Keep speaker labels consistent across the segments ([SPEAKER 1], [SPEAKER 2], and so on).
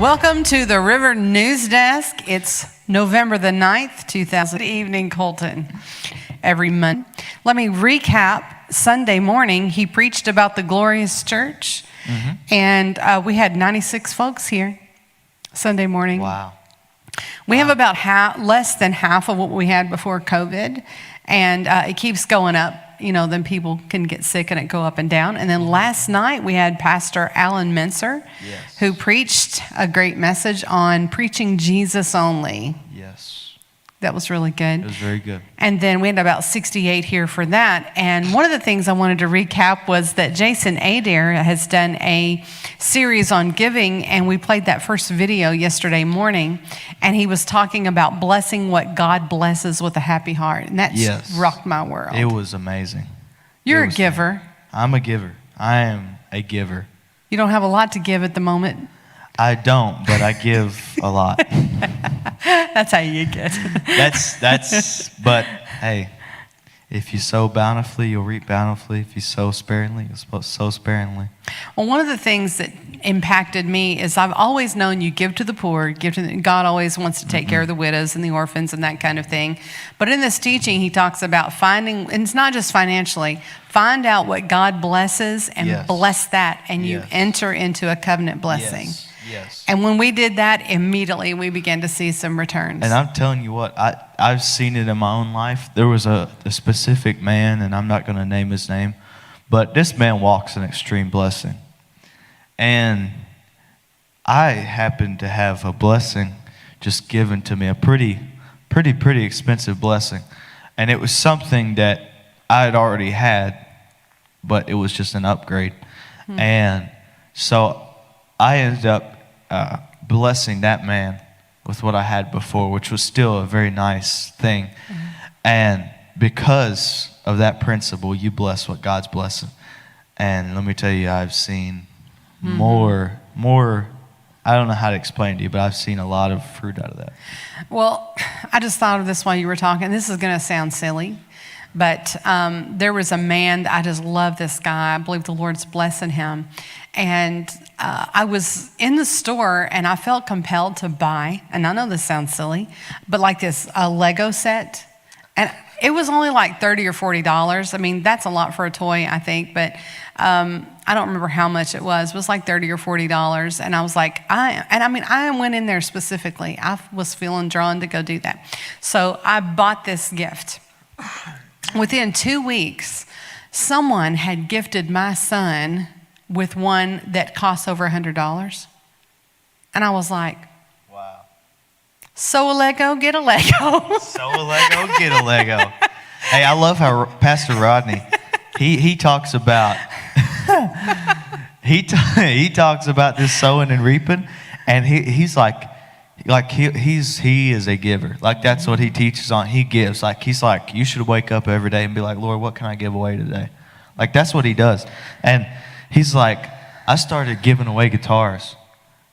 [SPEAKER 1] Welcome to the River News Desk. It's November the 9th, 2000. Good evening, Colton. Every month. Let me recap. Sunday morning, he preached about the glorious church. And we had 96 folks here Sunday morning.
[SPEAKER 2] Wow.
[SPEAKER 1] We have about less than half of what we had before COVID. And it keeps going up. You know, then people can get sick and it go up and down. And then last night we had Pastor Alan Mincer, who preached a great message on preaching Jesus only.
[SPEAKER 2] Yes.
[SPEAKER 1] That was really good.
[SPEAKER 2] It was very good.
[SPEAKER 1] And then we had about 68 here for that. And one of the things I wanted to recap was that Jason Adair has done a series on giving, and we played that first video yesterday morning. And he was talking about blessing what God blesses with a happy heart. And that rocked my world.
[SPEAKER 2] It was amazing.
[SPEAKER 1] You're a giver.
[SPEAKER 2] I'm a giver. I am a giver.
[SPEAKER 1] You don't have a lot to give at the moment.
[SPEAKER 2] I don't, but I give a lot.
[SPEAKER 1] That's how you get.
[SPEAKER 2] But hey, if you sow bountifully, you'll reap bountifully. If you sow sparingly, you'll sow sparingly.
[SPEAKER 1] Well, one of the things that impacted me is I've always known you give to the poor, God always wants to take care of the widows and the orphans and that kind of thing. But in this teaching, he talks about finding, and it's not just financially, find out what God blesses and bless that, and you enter into a covenant blessing.
[SPEAKER 2] Yes.
[SPEAKER 1] And when we did that, immediately we began to see some returns.
[SPEAKER 2] And I'm telling you what, I've seen it in my own life. There was a specific man, and I'm not going to name his name, but this man walks in extreme blessing. And I happened to have a blessing just given to me, a pretty expensive blessing. And it was something that I had already had, but it was just an upgrade. And so I ended up blessing that man with what I had before, which was still a very nice thing. And because of that principle, you bless what God's blessing. And let me tell you, I've seen more, I don't know how to explain to you, but I've seen a lot of fruit out of that.
[SPEAKER 1] Well, I just thought of this while you were talking. This is going to sound silly, but there was a man, I just love this guy. I believe the Lord's blessing him. And I was in the store and I felt compelled to buy, and I know this sounds silly, but like this Lego set. And it was only like $30 or $40. I mean, that's a lot for a toy, I think, but I don't remember how much it was. It was like $30 or $40. And I was like, I went in there specifically. I was feeling drawn to go do that. So I bought this gift. Within 2 weeks, someone had gifted my son with one that costs over $100. And I was like,
[SPEAKER 2] wow.
[SPEAKER 1] Sew a Lego, get a Lego.
[SPEAKER 2] Sew a Lego, get a Lego. Hey, I love how Pastor Rodney, he talks about he talks about this sowing and reaping, and he's like he is a giver. Like that's what he teaches on. He gives. Like he's like, you should wake up every day and be like, Lord, what can I give away today? Like that's what he does. And he's like, I started giving away guitars.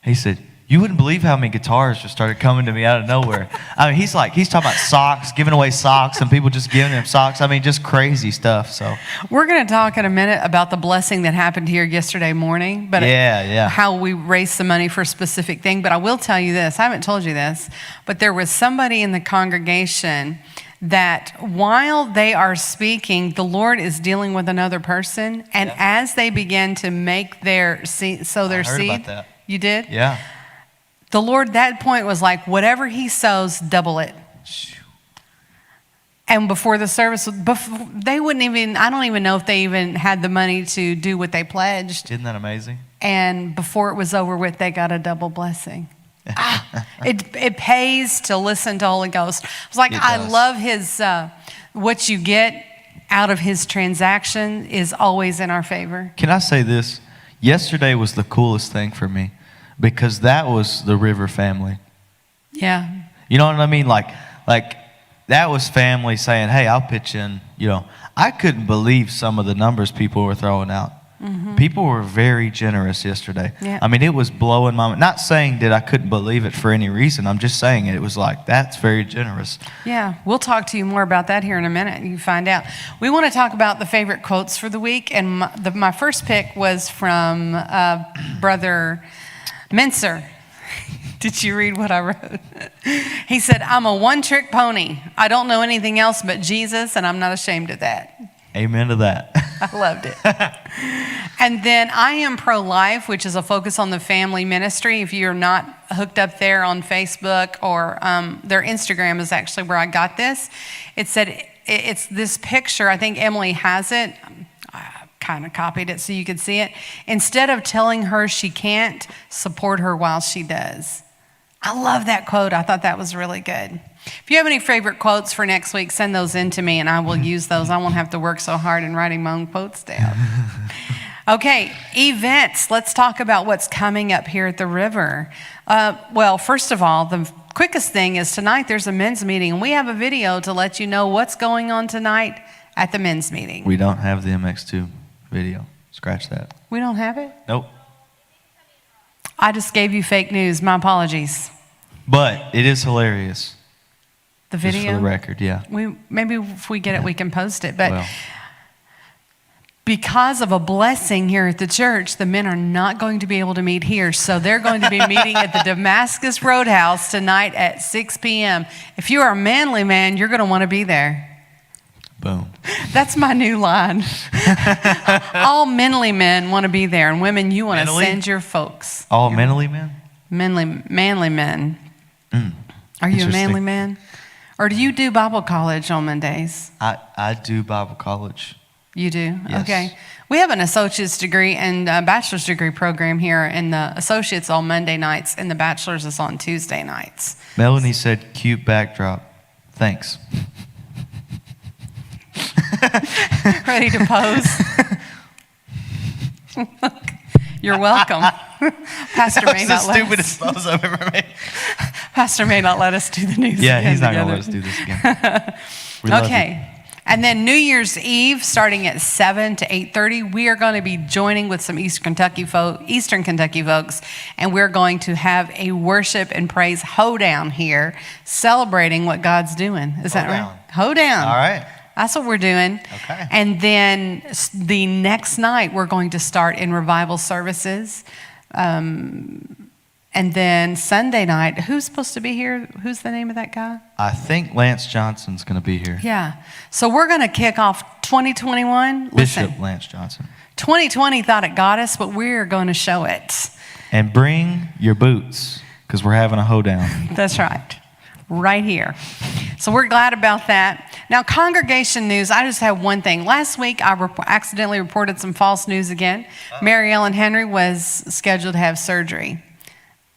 [SPEAKER 2] He said, you wouldn't believe how many guitars just started coming to me out of nowhere. I mean, he's talking about socks, giving away socks, and people just giving him socks. I mean, just crazy stuff. So
[SPEAKER 1] we're going to talk in a minute about the blessing that happened here yesterday morning, but how we raised the money for a specific thing. But I will tell you this, I haven't told you this, but there was somebody in the congregation that while they are speaking, the Lord is dealing with another person, and as they begin to make their seed, sow their seed,
[SPEAKER 2] about that.
[SPEAKER 1] You did?
[SPEAKER 2] Yeah.
[SPEAKER 1] The Lord, that point was like, whatever he sows, double it. And before the service, they wouldn't even, I don't even know if they even had the money to do what they pledged.
[SPEAKER 2] Isn't that amazing?
[SPEAKER 1] And before it was over with, they got a double blessing. It pays to listen to Holy Ghost. I was like, I love his, what you get out of his transaction is always in our favor.
[SPEAKER 2] Can I say this? Yesterday was the coolest thing for me because that was the River family.
[SPEAKER 1] Yeah.
[SPEAKER 2] You know what I mean? Like that was family saying, hey, I'll pitch in. You know, I couldn't believe some of the numbers people were throwing out. People were very generous yesterday.
[SPEAKER 1] Yeah.
[SPEAKER 2] I mean, it was blowing my mind. Not saying that I couldn't believe it for any reason. I'm just saying it was like, that's very generous.
[SPEAKER 1] Yeah, we'll talk to you more about that here in a minute. You find out. We want to talk about the favorite quotes for the week. And my first pick was from Brother Mincer. Did you read what I wrote? He said, I'm a one-trick pony. I don't know anything else but Jesus, and I'm not ashamed of that.
[SPEAKER 2] Amen to that.
[SPEAKER 1] I loved it. And then I Am Pro-Life, which is a focus on the family ministry. If you're not hooked up there on Facebook or their Instagram is actually where I got this. It said, it's this picture. I think Emily has it. I kind of copied it so you could see it. Instead of telling her she can't, support her while she does. I love that quote. I thought that was really good. If you have any favorite quotes for next week, send those in to me and I will use those. I won't have to work so hard in writing my own quotes down. Okay, events. Let's talk about what's coming up here at the river. Well, first of all, the quickest thing is tonight there's a men's meeting, and we have a video to let you know what's going on tonight at the men's meeting.
[SPEAKER 2] We don't have the MX2 video. Scratch that.
[SPEAKER 1] We don't have it?
[SPEAKER 2] Nope.
[SPEAKER 1] I just gave you fake news. My apologies.
[SPEAKER 2] But it is hilarious.
[SPEAKER 1] The video?
[SPEAKER 2] Just for the record, yeah.
[SPEAKER 1] Maybe if we get it, we can post it. But
[SPEAKER 2] Well,
[SPEAKER 1] because of a blessing here at the church, the men are not going to be able to meet here. So they're going to be meeting at the Damascus Roadhouse tonight at 6 p.m. If you are a manly man, you're going to want to be there.
[SPEAKER 2] boom.
[SPEAKER 1] That's my new line. All manly men want to be there, and women, you want to
[SPEAKER 2] Mentally?
[SPEAKER 1] send your folks.
[SPEAKER 2] All mentally, man?
[SPEAKER 1] Manly men. Are you a
[SPEAKER 2] Interesting.
[SPEAKER 1] manly man? Or do you do Bible college on Mondays?
[SPEAKER 2] I do Bible college.
[SPEAKER 1] You do?
[SPEAKER 2] Yes.
[SPEAKER 1] Okay. We have an associate's degree and a bachelor's degree program here, and the associate's on Monday nights, and the bachelor's is on Tuesday nights.
[SPEAKER 2] Melanie said, cute backdrop. Thanks.
[SPEAKER 1] Ready to pose? You're welcome. Pastor may
[SPEAKER 2] That's
[SPEAKER 1] not
[SPEAKER 2] the
[SPEAKER 1] let
[SPEAKER 2] stupidest pose I've ever made.
[SPEAKER 1] Pastor may not let us do the news.
[SPEAKER 2] Yeah,
[SPEAKER 1] again
[SPEAKER 2] he's not going to
[SPEAKER 1] together.
[SPEAKER 2] let us do this again. We love you.
[SPEAKER 1] Okay. And then New Year's Eve, starting at 7 to 8:30, we are going to be joining with some Eastern Kentucky folks, and we're going to have a worship and praise hoedown here, celebrating what God's doing. Is that
[SPEAKER 2] Hoedown.
[SPEAKER 1] right? Hoedown.
[SPEAKER 2] All right.
[SPEAKER 1] That's what we're doing.
[SPEAKER 2] Okay.
[SPEAKER 1] And then the next night, we're going to start in revival services. And then Sunday night, who's supposed to be here? Who's the name of that guy?
[SPEAKER 2] I think Lance Johnson's going to be here.
[SPEAKER 1] Yeah. So we're going to kick off 2021.
[SPEAKER 2] Bishop
[SPEAKER 1] Listen,
[SPEAKER 2] Lance Johnson.
[SPEAKER 1] 2020 thought it got us, but we're going to show it.
[SPEAKER 2] And bring your boots, because we're having a hoedown.
[SPEAKER 1] That's right. Right here. So we're glad about that. Now, congregation news, I just have one thing. Last week, I accidentally reported some false news again. Mary Ellen Henry was scheduled to have surgery.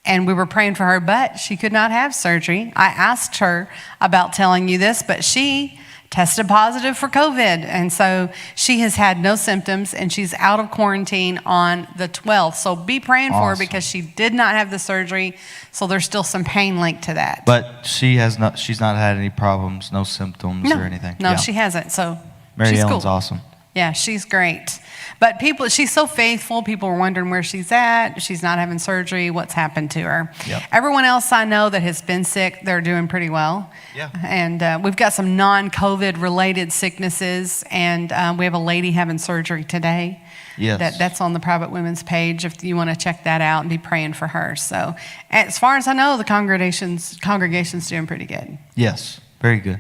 [SPEAKER 1] And we were praying for her, but she could not have surgery. I asked her about telling you this, but she tested positive for COVID. And so she has had no symptoms, and she's out of quarantine on the 12th. So be praying for her
[SPEAKER 2] Awesome.
[SPEAKER 1] because she did not have the surgery. So there's still some pain linked to that.
[SPEAKER 2] But she's not had any problems, no symptoms or anything.
[SPEAKER 1] No,
[SPEAKER 2] Yeah.
[SPEAKER 1] she hasn't. So
[SPEAKER 2] Mary
[SPEAKER 1] she's
[SPEAKER 2] Ellen's
[SPEAKER 1] cool.
[SPEAKER 2] awesome.
[SPEAKER 1] Yeah, she's great. But she's so faithful. People are wondering where she's at. She's not having surgery. What's happened to her?
[SPEAKER 2] Yep.
[SPEAKER 1] Everyone else I know that has been sick, they're doing pretty well.
[SPEAKER 2] Yeah.
[SPEAKER 1] And we've got some non-COVID related sicknesses. And we have a lady having surgery today.
[SPEAKER 2] Yes.
[SPEAKER 1] That's on the Private Women's page if you want to check that out and be praying for her. So as far as I know, the congregation's doing pretty good.
[SPEAKER 2] Yes, very good.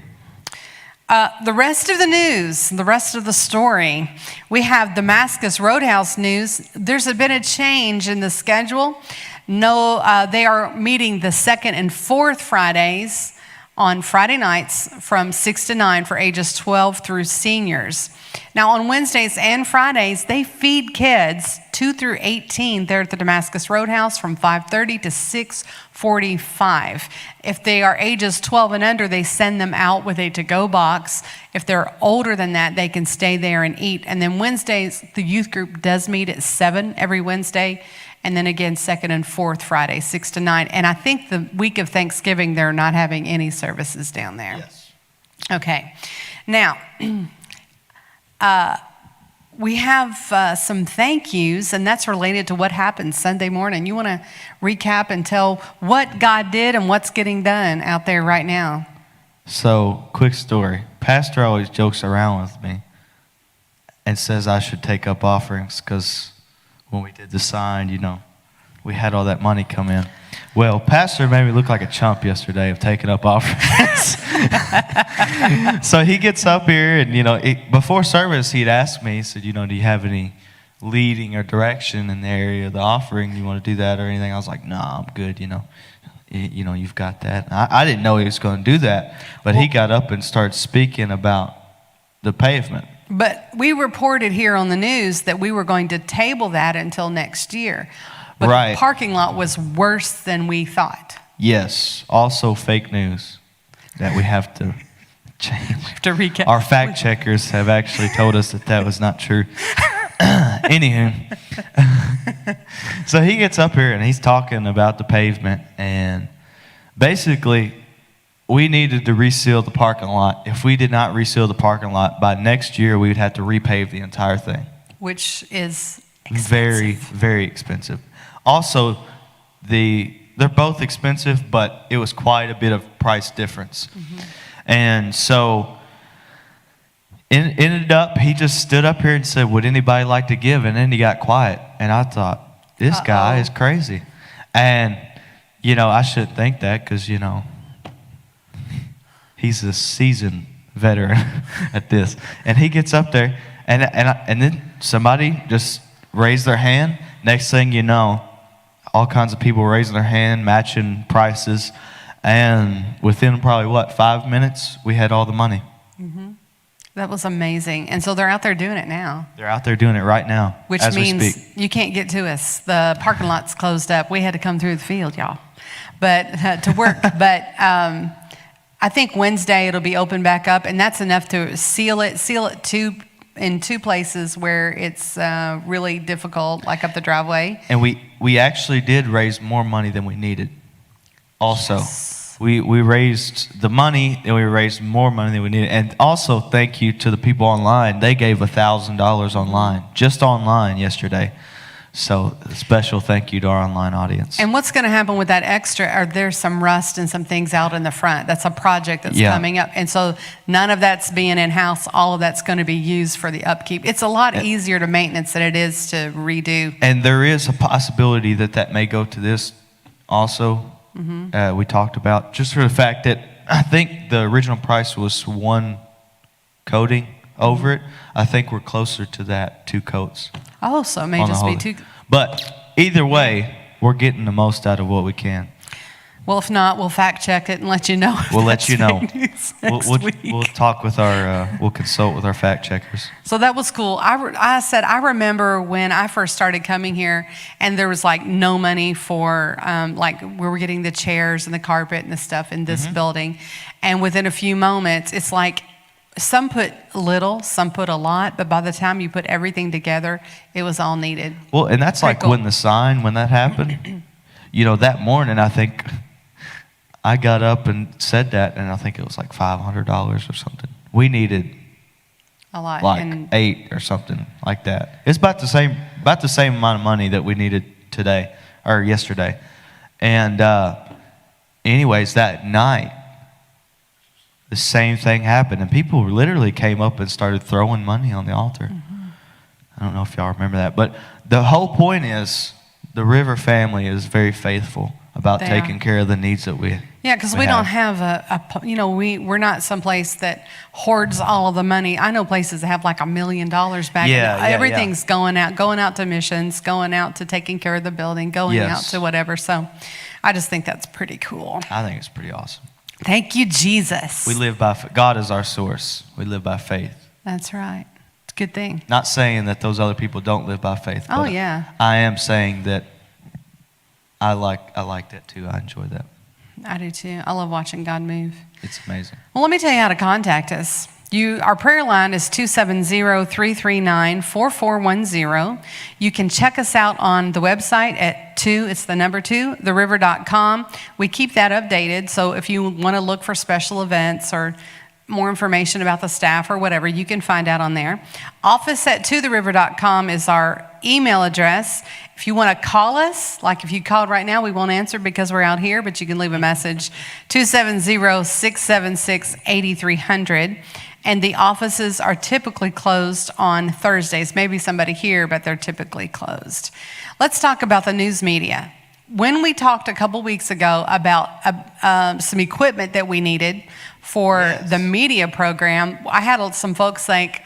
[SPEAKER 1] The rest of the news, the rest of the story, we have Damascus Roadhouse news. There's been a change in the schedule. They are meeting the second and fourth Fridays on Friday nights from 6 to 9 for ages 12 through seniors. Now, on Wednesdays and Fridays, they feed kids 2 through 18 there at the Damascus Roadhouse from 5:30 to 6:45. If they are ages 12 and under, they send them out with a to-go box. If they're older than that, they can stay there and eat. And then Wednesdays, the youth group does meet at 7 every Wednesday. And then again, second and fourth Friday, 6 to 9. And I think the week of Thanksgiving, they're not having any services down there.
[SPEAKER 2] Yes.
[SPEAKER 1] Okay. Now, we have some thank yous, and that's related to what happened Sunday morning. You want to recap and tell what God did and what's getting done out there right now?
[SPEAKER 2] So, quick story. Pastor always jokes around with me and says I should take up offerings because when we did the sign, we had all that money come in. Well, Pastor made me look like a chump yesterday of taking up offerings. So he gets up here, and before service, he'd asked me. He said, do you have any leading or direction in the area of the offering? You want to do that or anything? I was like, nah, I'm good. You've got that. I didn't know he was going to do that, but he got up and started speaking about the pavement.
[SPEAKER 1] But we reported here on the news that we were going to table that until next year. But
[SPEAKER 2] Right.
[SPEAKER 1] the parking lot was worse than we thought.
[SPEAKER 2] Yes, also fake news that we have to change.
[SPEAKER 1] To recap.
[SPEAKER 2] Our fact checkers have actually told us that was not true. Anywho, so he gets up here and he's talking about the pavement, and basically we needed to reseal the parking lot. If we did not reseal the parking lot, by next year we would have to repave the entire thing.
[SPEAKER 1] Which is expensive.
[SPEAKER 2] Very, very expensive. Also, they're both expensive, but it was quite a bit of price difference. Mm-hmm. And so it ended up, he just stood up here and said, would anybody like to give? And then he got quiet. And I thought, this guy is crazy. And, I should think that because, he's a seasoned veteran at this. And he gets up there, and then somebody just raised their hand. Next thing you know, all kinds of people raising their hand, matching prices. And within probably, 5 minutes, we had all the money.
[SPEAKER 1] Mm-hmm. That was amazing. And so they're out there doing it now.
[SPEAKER 2] They're out there doing it right now,
[SPEAKER 1] Which
[SPEAKER 2] as we
[SPEAKER 1] means
[SPEAKER 2] speak.
[SPEAKER 1] you can't get to us. The parking lot's closed up. We had to come through the field, y'all, but to work. But I think Wednesday it'll be open back up, and that's enough to seal it in two places where it's really difficult, like up the driveway.
[SPEAKER 2] And we actually did raise more money than we needed. Also,
[SPEAKER 1] Yes.
[SPEAKER 2] we raised the money, and we raised more money than we needed. And also, thank you to the people online. They gave $1,000 online, just online yesterday. So a special thank you to our online audience.
[SPEAKER 1] And what's going to happen with that extra? Are there some rust and some things out in the front? That's a project that's coming up. And so none of that's being in-house. All of that's going to be used for the upkeep. It's a lot easier to maintenance than it is to redo.
[SPEAKER 2] And there is a possibility that may go to this also. Mm-hmm. We talked about, just for the fact that I think the original price was one coating over it. I think we're closer to that, 2 coats.
[SPEAKER 1] Oh, so it may just be 2.
[SPEAKER 2] But either way, we're getting the most out of what we can.
[SPEAKER 1] Well, if not, we'll fact check it and let you know.
[SPEAKER 2] We'll let you know.
[SPEAKER 1] We'll
[SPEAKER 2] talk with we'll consult with our fact checkers.
[SPEAKER 1] So that was cool. I remember when I first started coming here, and there was like no money for we were getting the chairs and the carpet and the stuff in this building, and within a few moments, it's like some put little, some put a lot, but by the time you put everything together, it was all needed.
[SPEAKER 2] Well, and that's
[SPEAKER 1] Pretty
[SPEAKER 2] like
[SPEAKER 1] cool.
[SPEAKER 2] when that happened. That morning, I think I got up and said that, and I think it was like $500 or something. We needed
[SPEAKER 1] A lot.
[SPEAKER 2] like
[SPEAKER 1] And
[SPEAKER 2] 8 or something like that. It's about the same amount of money that we needed today or yesterday. And anyways, that night, the same thing happened, and people literally came up and started throwing money on the altar. Mm-hmm. I don't know if y'all remember that, but the whole point is the River family is very faithful about taking care of the needs that we.
[SPEAKER 1] yeah, because we don't have we're not someplace that hoards all of the money. I know places that have like $1 million back. Everything's going out to missions, going out to taking care of the building, going out to whatever. So I just think that's pretty cool.
[SPEAKER 2] I think it's pretty awesome.
[SPEAKER 1] Thank you, Jesus.
[SPEAKER 2] We live by God is our source. We live by faith.
[SPEAKER 1] That's right. It's a good thing.
[SPEAKER 2] Not saying that those other people don't live by faith.
[SPEAKER 1] Oh,
[SPEAKER 2] but
[SPEAKER 1] yeah.
[SPEAKER 2] I am saying that I like that too. I enjoy that.
[SPEAKER 1] I do too. I love watching God move.
[SPEAKER 2] It's amazing.
[SPEAKER 1] Well, let me tell you how to contact us. Our prayer line is 270-339-4410. You can check us out on the website at 2, it's the number 2, theriver.com. We keep that updated, so if you want to look for special events or more information about the staff or whatever, you can find out on there. Office at totheriver.com is our email address. If you want to call us, like if you called right now, we won't answer because we're out here, but you can leave a message, 270-676-8300. And the offices are typically closed on Thursdays. Maybe somebody here, but they're typically closed. Let's talk about the news media. When we talked a couple weeks ago about some equipment that we needed for the media program, I had some folks think,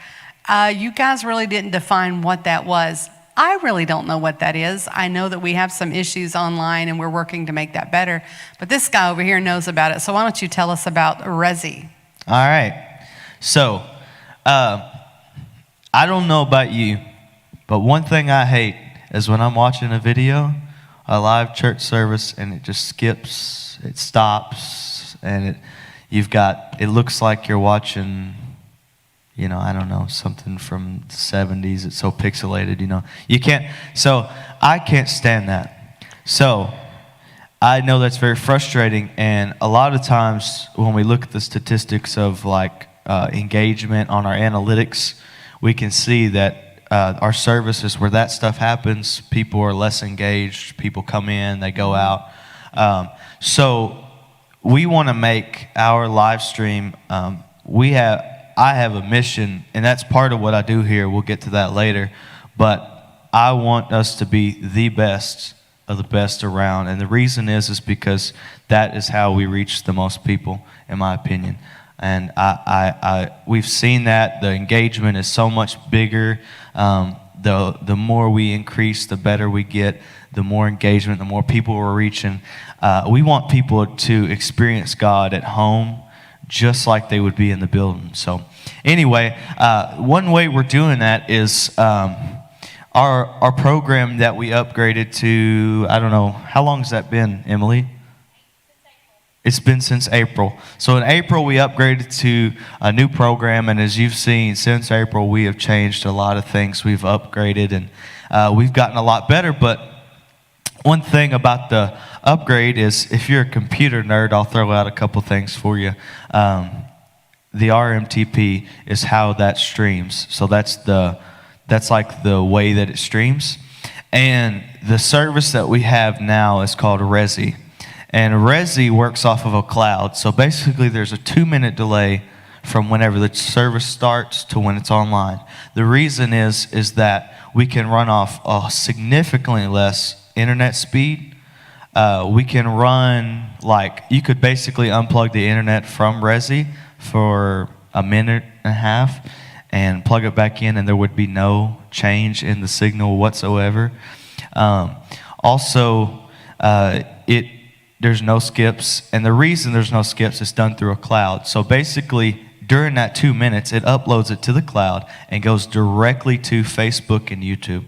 [SPEAKER 1] you guys really didn't define what that was. I really don't know what that is. I know that we have some issues online and we're working to make that better. But this guy over here knows about it. So why don't you tell us about Resi?
[SPEAKER 2] All right. So, I don't know about you, but one thing I hate is when I'm watching a video, a live church service, and it just skips, it stops, and it looks like you're watching, I don't know, something from the 70s. It's so pixelated, so I can't stand that. So I know that's very frustrating, and a lot of times when we look at the statistics of engagement on our analytics, we can see that our services where that stuff happens, people are less engaged, people come in, they go out. So we want to make our live stream, I have a mission, and that's part of what I do here. We'll get to that later. But I want us to be the best of the best around. And the reason is because that is how we reach the most people, in my opinion. And we've seen that. The engagement is so much bigger. The more we increase, the better we get. The more engagement, the more people we're reaching. We want people to experience God at home, just like they would be in the building. So anyway, one way we're doing that is our program that we upgraded to, I don't know, how long has that been, Emily? It's been since April. So in April, we upgraded to a new program, and as you've seen, since April, we have changed a lot of things. We've upgraded, and we've gotten a lot better, but one thing about the upgrade is, if you're a computer nerd, I'll throw out a couple things for you. The RMTP is how that streams. So that's like the way that it streams. And the service that we have now is called Resi. And Resi works off of a cloud. So basically there's a 2-minute delay from whenever the service starts to when it's online. The reason is that we can run off a significantly less internet speed. We can run, you could basically unplug the internet from Resi for a minute and a half and plug it back in, and there would be no change in the signal whatsoever. There's no skips, and the reason there's no skips is done through a cloud. So basically, during that 2 minutes, it uploads it to the cloud and goes directly to Facebook and YouTube.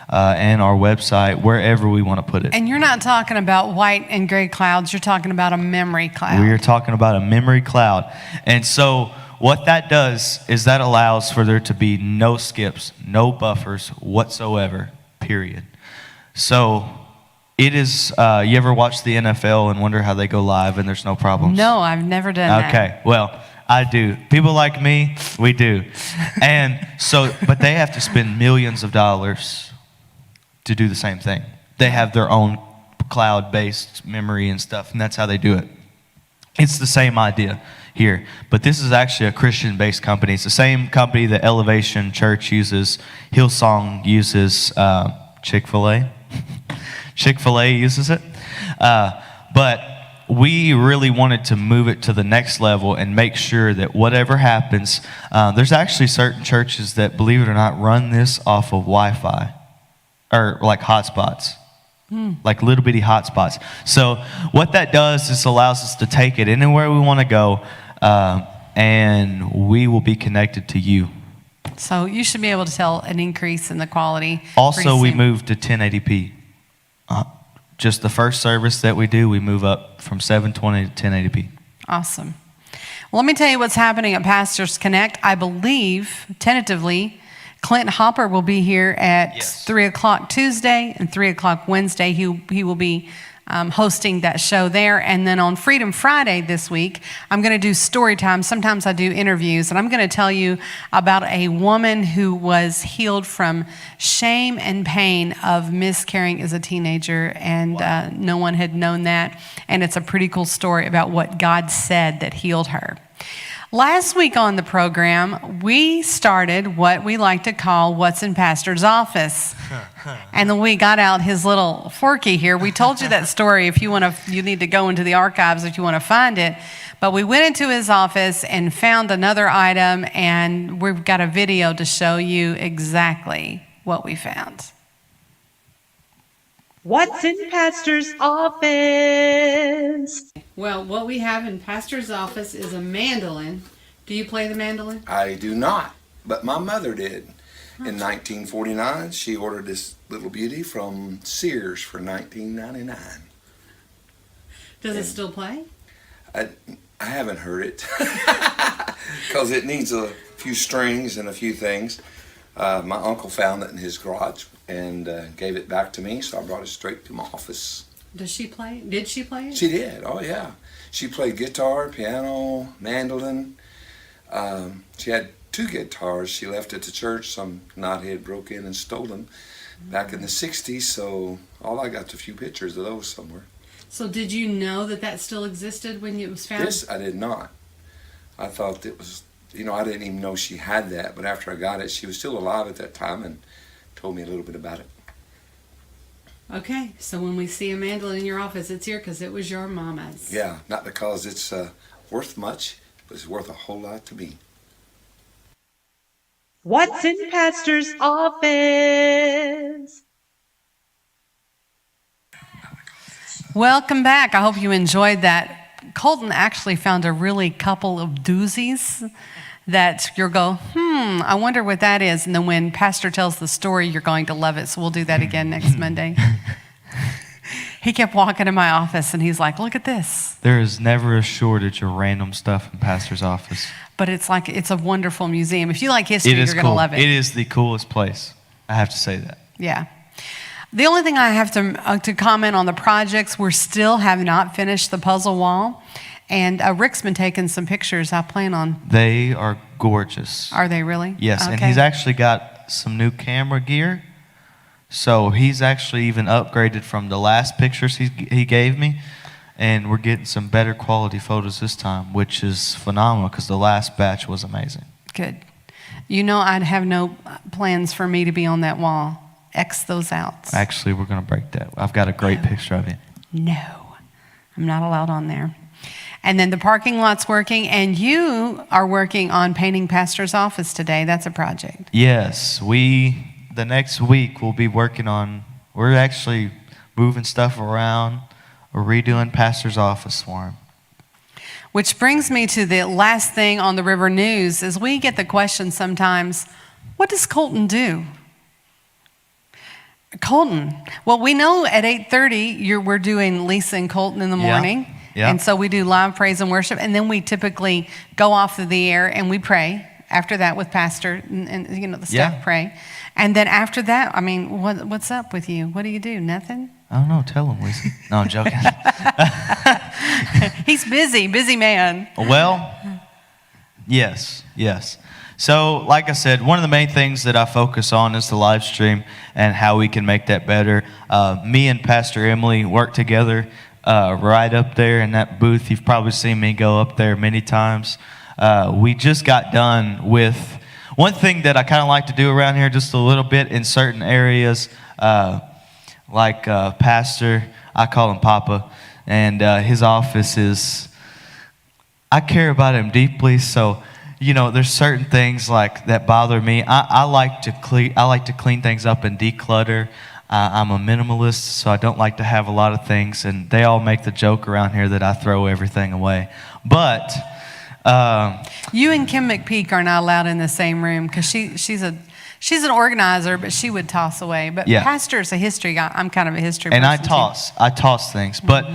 [SPEAKER 2] And our website, wherever we want to put it.
[SPEAKER 1] And you're not talking about white and gray clouds. You're talking about a memory cloud.
[SPEAKER 2] We are talking about a memory cloud. And so what that does is that allows for there to be no skips, no buffers whatsoever, period. So it is, you ever watch the NFL and wonder how they go live and there's no problems?
[SPEAKER 1] No, I've never done that.
[SPEAKER 2] Okay, well, I do. People like me, we do. And so, but they have to spend millions of dollars to do the same thing. They have their own cloud-based memory and stuff, and that's how they do it. It's the same idea here, but this is actually a Christian-based company. It's the same company that Elevation Church uses, Hillsong uses, Chick-fil-A. Chick-fil-A uses it. But we really wanted to move it to the next level and make sure that whatever happens, there's actually certain churches that, believe it or not, run this off of Wi-Fi. Or like hotspots, like little bitty hotspots. So what that does is allows us to take it anywhere we want to go, and we will be connected to you.
[SPEAKER 1] So you should be able to tell an increase in the quality.
[SPEAKER 2] Also, we moved to 1080p. Just the first service that we do, we move up from 720 to 1080p.
[SPEAKER 1] Awesome. Well, let me tell you what's happening at Pastors Connect. I believe, tentatively, Clint Hopper will be here at 3 o'clock Tuesday and 3 o'clock Wednesday. He will be hosting that show there. And then on Freedom Friday this week, I'm going to do story time. Sometimes I do interviews, and I'm going to tell you about a woman who was healed from shame and pain of miscarrying as a teenager, and no one had known that. And it's a pretty cool story about what God said that healed her. Last week on the program, we started what we like to call What's in Pastor's Office. And then we got out his little Forky here. We told you that story. If you want to, you need to go into the archives if you want to find it. But we went into his office and found another item, and we've got a video to show you exactly what we found.
[SPEAKER 3] What's in Pastor's office?
[SPEAKER 1] Well, what we have in Pastor's office is a mandolin. Do you play the mandolin?
[SPEAKER 4] I do not, but my mother did. In 1949, she ordered this little beauty from Sears for $19.99.
[SPEAKER 1] Does it still play?
[SPEAKER 4] I haven't heard it because it needs a few strings and a few things. My uncle found it in his garage and gave it back to me, so I brought it straight to my office.
[SPEAKER 1] Does she play? Did she play it?
[SPEAKER 4] She did, oh yeah. She played guitar, piano, mandolin. She had 2 guitars. She left at the church. Some knothead broke in and stole them back in the 60s, so all I got is a few pictures of those somewhere.
[SPEAKER 1] So did you know that that still existed when it was found?
[SPEAKER 4] This I did not. I thought it was, I didn't even know she had that, but after I got it, she was still alive at that time and told me a little bit about it.
[SPEAKER 1] Okay, so when we see a mandolin in your office, it's here because it was your mama's.
[SPEAKER 4] Yeah, not because it's worth much, but it's worth a whole lot to me.
[SPEAKER 3] What's in Pastor's office?
[SPEAKER 1] Welcome back. I hope you enjoyed that. Colton actually found a really couple of doozies that you'll go, I wonder what that is. And then when Pastor tells the story, you're going to love it. So we'll do that again next Monday. He kept walking in my office and he's like, look at this.
[SPEAKER 2] There is never a shortage of random stuff in Pastor's office.
[SPEAKER 1] But it's a wonderful museum. If you like history,
[SPEAKER 2] It is
[SPEAKER 1] you're going to
[SPEAKER 2] cool.
[SPEAKER 1] love it.
[SPEAKER 2] It is the coolest place. I have to say that.
[SPEAKER 1] Yeah. The only thing I have to comment on the projects, we still have not finished the puzzle wall. And Rick's been taking some pictures. I plan on.
[SPEAKER 2] They are gorgeous.
[SPEAKER 1] Are they really?
[SPEAKER 2] Yes,
[SPEAKER 1] Okay.
[SPEAKER 2] and he's actually got some new camera gear. So he's actually even upgraded from the last pictures he gave me. And we're getting some better quality photos this time, which is phenomenal because the last batch was amazing.
[SPEAKER 1] Good. I'd have no plans for me to be on that wall. X those out.
[SPEAKER 2] Actually, we're going to break that. I've got a great picture of it.
[SPEAKER 1] No, I'm not allowed on there. And then the parking lot's working, and you are working on painting Pastor's office today. That's a project.
[SPEAKER 2] Yes, the next week we'll be working on, we're actually moving stuff around. We're redoing Pastor's office for him.
[SPEAKER 1] Which brings me to the last thing on the River News is we get the question sometimes, what does Colton do? Colton. Well, we know at 8:30 we're doing Lisa and Colton in the morning.
[SPEAKER 2] Yeah.
[SPEAKER 1] And so we do live praise and worship. And then we typically go off of the air and we pray after that with Pastor and the staff pray. And then after that, what's up with you? What do you do? Nothing?
[SPEAKER 2] I don't know. Tell him, Lisa. No, I'm joking.
[SPEAKER 1] He's busy man.
[SPEAKER 2] Well, yes. So, like I said, one of the main things that I focus on is the live stream and how we can make that better. Me and Pastor Emily work together right up there in that booth. You've probably seen me go up there many times. We just got done with one thing that I kind of like to do around here just a little bit in certain areas, like Pastor, I call him Papa, and his office is, I care about him deeply, so there's certain things like that bother me. I like to clean things up and declutter. I'm a minimalist, so I don't like to have a lot of things, and they all make the joke around here that I throw everything away. But
[SPEAKER 1] you and Kim McPeak are not allowed in the same room because she's an organizer, but she would toss away. But
[SPEAKER 2] yeah.
[SPEAKER 1] Pastor's a history guy. I'm kind of a history
[SPEAKER 2] and
[SPEAKER 1] person
[SPEAKER 2] I toss things. But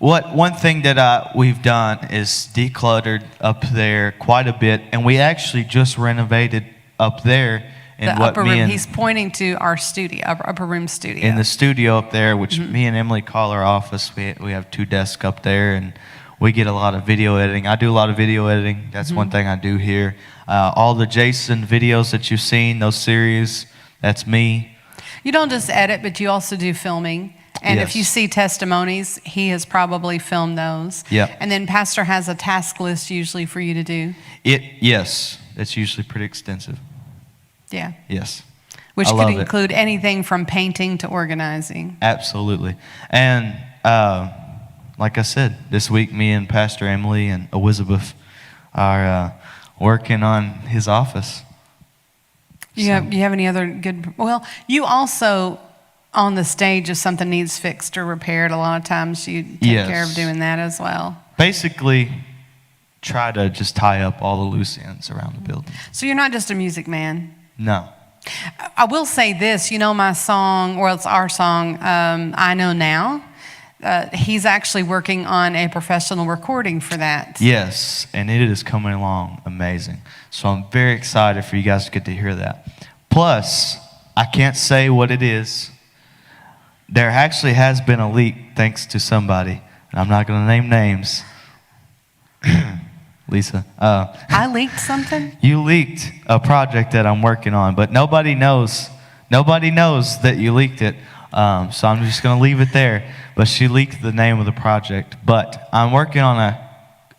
[SPEAKER 2] one thing that we've done is decluttered up there quite a bit, and we actually just renovated up there.
[SPEAKER 1] The upper room. He's pointing to our studio, upper room studio.
[SPEAKER 2] In the studio up there, which me and Emily call our office. We have 2 desks up there, and we get a lot of video editing. I do a lot of video editing. That's one thing I do here. All the Jason videos that you've seen, those series, that's me.
[SPEAKER 1] You don't just edit, but you also do filming. And
[SPEAKER 2] Yes.
[SPEAKER 1] if you see testimonies, he has probably filmed those.
[SPEAKER 2] Yep.
[SPEAKER 1] And then Pastor has a task list usually for you to do.
[SPEAKER 2] Yes, it's usually pretty extensive.
[SPEAKER 1] Yeah.
[SPEAKER 2] Yes.
[SPEAKER 1] Which
[SPEAKER 2] I
[SPEAKER 1] could
[SPEAKER 2] love it.
[SPEAKER 1] include anything from painting to organizing.
[SPEAKER 2] Absolutely. And like I said, this week me and Pastor Emily and Elizabeth are working on his office.
[SPEAKER 1] You have any other good? Well, you also on the stage if something needs fixed or repaired. A lot of times you take
[SPEAKER 2] Yes.
[SPEAKER 1] care of doing that as well.
[SPEAKER 2] Basically, try to just tie up all the loose ends around the building.
[SPEAKER 1] So you're not just a music man.
[SPEAKER 2] No.
[SPEAKER 1] I will say this. You know my song, or it's our song, I Know Now. He's actually working on a professional recording for that.
[SPEAKER 2] Yes, and it is coming along amazing. So I'm very excited for you guys to get to hear that. Plus, I can't say what it is. There actually has been a leak thanks to somebody, and I'm not going to name names. Lisa,
[SPEAKER 1] I leaked something?
[SPEAKER 2] you leaked a project that I'm working on, but nobody knows that you leaked it. So I'm just going to leave it there. But she leaked the name of the project. But I'm working on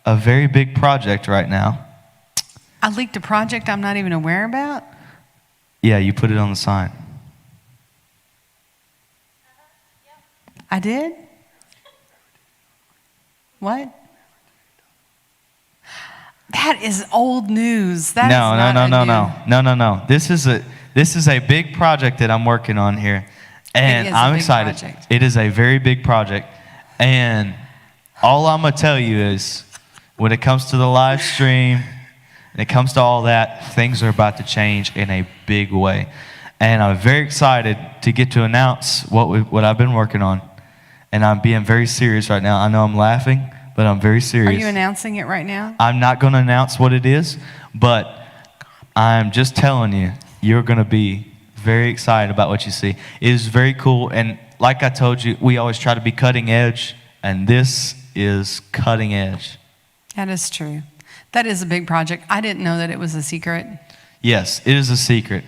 [SPEAKER 2] a very big project right now.
[SPEAKER 1] I leaked a project I'm not even aware about?
[SPEAKER 2] Yeah, you put it on the sign.
[SPEAKER 1] I did? What? That is old news. That is
[SPEAKER 2] No. This is a big project that I'm working on here. And
[SPEAKER 1] It is a
[SPEAKER 2] I'm
[SPEAKER 1] big
[SPEAKER 2] excited.
[SPEAKER 1] project.
[SPEAKER 2] It is a very big project. And all I'm going to tell you is when it comes to the live stream, when it comes to all that, things are about to change in a big way. And I'm very excited to get to announce what I've been working on. And I'm being very serious right now. I know I'm laughing, but I'm very
[SPEAKER 1] Are
[SPEAKER 2] serious.
[SPEAKER 1] you announcing it right now?
[SPEAKER 2] I'm not going to announce what it is, but I'm just telling you, you're going to be very excited about what you see. It is very cool, and like I told you, we always try to be cutting edge, and this is cutting edge.
[SPEAKER 1] That is true. That is a big project. I didn't know that it was a secret.
[SPEAKER 2] Yes, it is a secret.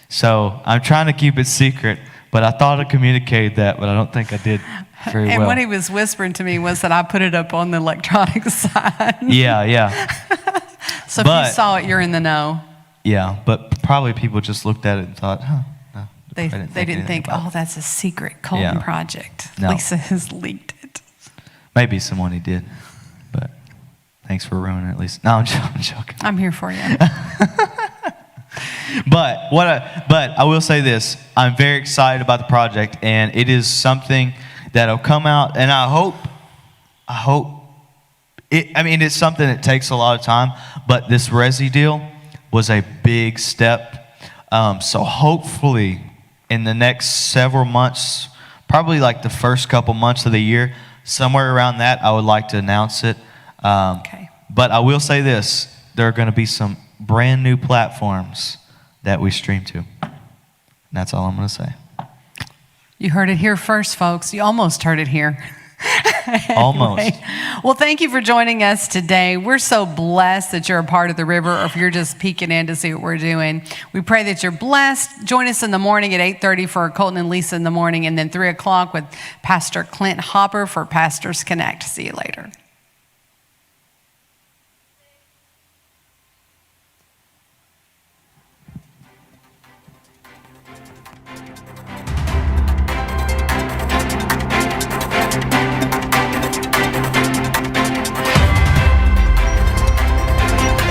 [SPEAKER 2] So I'm trying to keep it secret, but I thought I communicated that, but I don't think I did very
[SPEAKER 1] And
[SPEAKER 2] well.
[SPEAKER 1] what he was whispering to me was that I put it up on the electronic side.
[SPEAKER 2] Yeah.
[SPEAKER 1] So if
[SPEAKER 2] But-
[SPEAKER 1] you saw it, you're in the know.
[SPEAKER 2] Yeah, but probably people just looked at it and thought, no,
[SPEAKER 1] They didn't
[SPEAKER 2] anything
[SPEAKER 1] think,
[SPEAKER 2] about it.
[SPEAKER 1] oh, that's a secret Colton
[SPEAKER 2] Yeah.
[SPEAKER 1] project.
[SPEAKER 2] No.
[SPEAKER 1] Lisa has leaked it.
[SPEAKER 2] Maybe someone he did, but thanks for ruining it at least. No, I'm joking.
[SPEAKER 1] I'm here for you.
[SPEAKER 2] But I will say this: I'm very excited about the project, and it is something that'll come out. And I hope it. I mean, it's something that takes a lot of time. But this Resi deal was a big step. So hopefully, in the next several months, probably like the first couple months of the year, somewhere around that, I would like to announce it.
[SPEAKER 1] Okay.
[SPEAKER 2] But I will say this: there are going to be some brand new platforms that we stream to. And that's all I'm going to say.
[SPEAKER 1] You heard it here first, folks. You almost heard it here.
[SPEAKER 2] Almost.
[SPEAKER 1] Anyway, well, thank you for joining us today. We're so blessed that you're a part of the river, or if you're just peeking in to see what we're doing. We pray that you're blessed. Join us in the morning at 8:30 for Colton and Lisa in the morning, and then 3 o'clock with Pastor Clint Hopper for Pastors Connect. See you later.